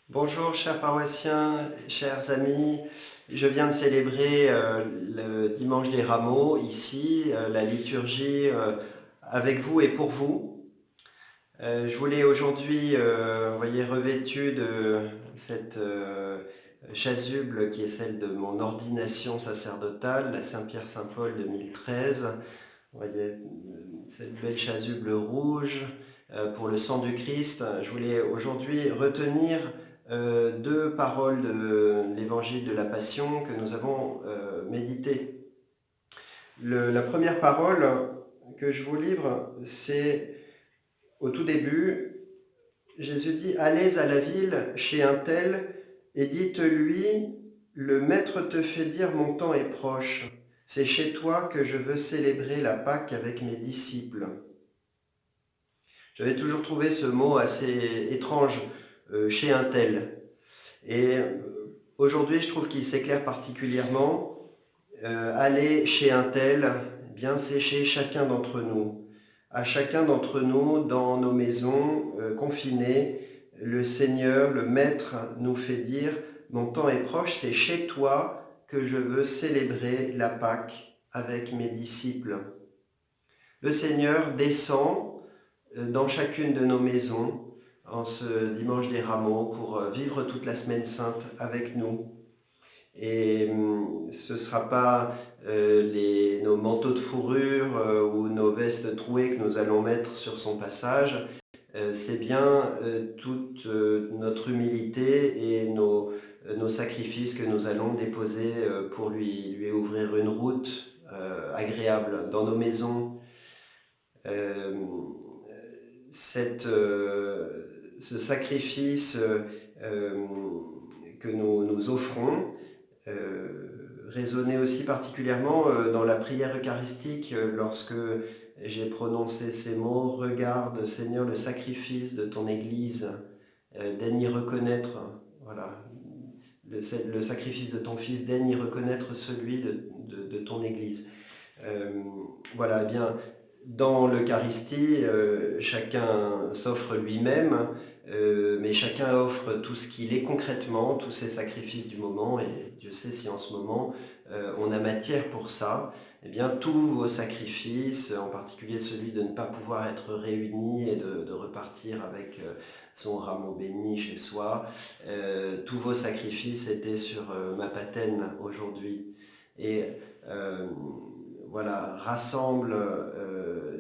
Bonjour chers paroissiens, chers amis, je viens de célébrer le dimanche des Rameaux ici, la liturgie avec vous et pour vous. Je voulais aujourd'hui, vous voyez, revêtu de cette chasuble qui est celle de mon ordination sacerdotale, la Saint-Pierre-Saint-Paul 2013. Vous voyez, cette belle chasuble rouge pour le sang du Christ. Je voulais aujourd'hui retenir deux paroles de l'évangile de la Passion que nous avons médité. La première parole que je vous livre, c'est au tout début, Jésus dit « Allez à la ville chez un tel et dites-lui, le Maître te fait dire mon temps est proche. C'est chez toi que je veux célébrer la Pâque avec mes disciples. » J'avais toujours trouvé ce mot assez étrange, chez un tel. Et aujourd'hui, je trouve qu'il s'éclaire particulièrement. Aller chez un tel, eh bien, c'est chez chacun d'entre nous. À chacun d'entre nous, dans nos maisons confinées, le Seigneur, le Maître, nous fait dire « Mon temps est proche, c'est chez toi que je veux célébrer la Pâque avec mes disciples. » Le Seigneur descend dans chacune de nos maisons en ce dimanche des Rameaux pour vivre toute la semaine sainte avec nous. Et ce ne sera pas nos manteaux de fourrure ou nos vestes trouées que nous allons mettre sur son passage. C'est bien toute notre humilité et nos sacrifices que nous allons déposer pour lui ouvrir une route agréable dans nos maisons. Ce sacrifice que nous offrons résonnait aussi particulièrement dans la prière eucharistique lorsque j'ai prononcé ces mots « Regarde, Seigneur, le sacrifice de ton Église, daigne y reconnaître, voilà, le sacrifice de ton Fils, daigne y reconnaître celui de ton Église. » Voilà, eh bien, dans l'Eucharistie, chacun s'offre lui-même, mais chacun offre tout ce qu'il est concrètement, tous ses sacrifices du moment, et Dieu sait si en ce moment on a matière pour ça. Eh bien, tous vos sacrifices, en particulier celui de ne pas pouvoir être réunis et de repartir avec son rameau béni chez soi, tous vos sacrifices étaient sur ma patène aujourd'hui. Et voilà, rassemble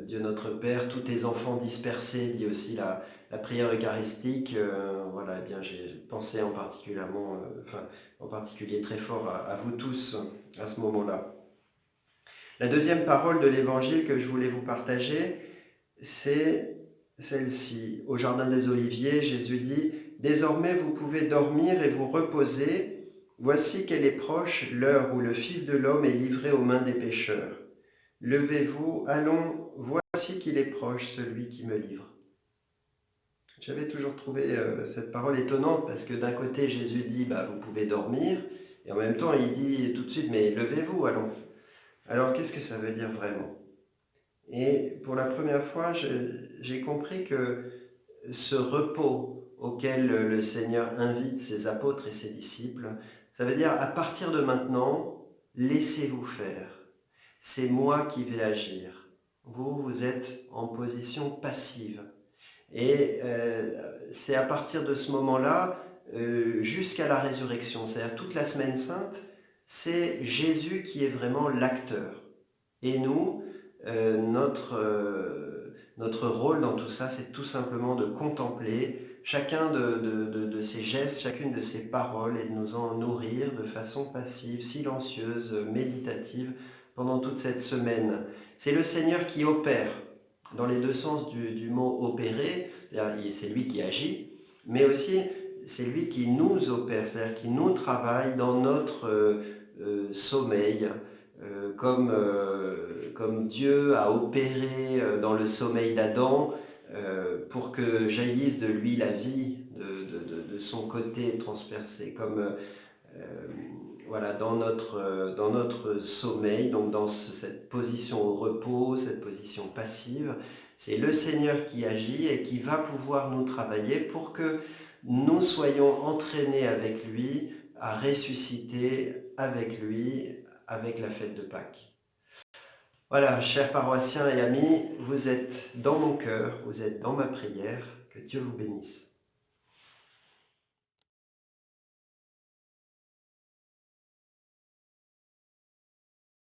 Dieu notre Père, tous tes enfants dispersés, dit aussi la prière eucharistique. Voilà, eh bien j'ai pensé en particulier très fort à vous tous à ce moment-là. La deuxième parole de l'Évangile que je voulais vous partager, c'est celle-ci. Au Jardin des Oliviers, Jésus dit « Désormais vous pouvez dormir et vous reposer. Voici qu'elle est proche l'heure où le Fils de l'homme est livré aux mains des pécheurs. Levez-vous, allons, voici qu'il est proche, celui qui me livre. » J'avais toujours trouvé cette parole étonnante parce que d'un côté Jésus dit vous pouvez dormir et en même temps il dit tout de suite mais levez-vous, allons. Alors qu'est-ce que ça veut dire vraiment? Et pour la première fois j'ai compris que ce repos auquel le Seigneur invite ses apôtres et ses disciples, ça veut dire à partir de maintenant, laissez-vous faire. C'est moi qui vais agir. Vous êtes en position passive. Et c'est à partir de ce moment-là, jusqu'à la résurrection, c'est-à-dire toute la semaine sainte, c'est Jésus qui est vraiment l'acteur. Et nous, notre rôle dans tout ça, c'est tout simplement de contempler chacun de ses gestes, chacune de ses paroles et de nous en nourrir de façon passive, silencieuse, méditative pendant toute cette semaine. C'est le Seigneur qui opère dans les deux sens du mot opérer, c'est lui qui agit, mais aussi c'est lui qui nous opère, c'est-à-dire qui nous travaille dans notre sommeil, comme Dieu a opéré dans le sommeil d'Adam pour que jaillisse de lui la vie de son côté transpercé, comme voilà, dans notre sommeil, donc dans cette position au repos, cette position passive, c'est le Seigneur qui agit et qui va pouvoir nous travailler pour que nous soyons entraînés avec lui à ressusciter avec lui, avec la fête de Pâques. Voilà, chers paroissiens et amis, vous êtes dans mon cœur, vous êtes dans ma prière, que Dieu vous bénisse.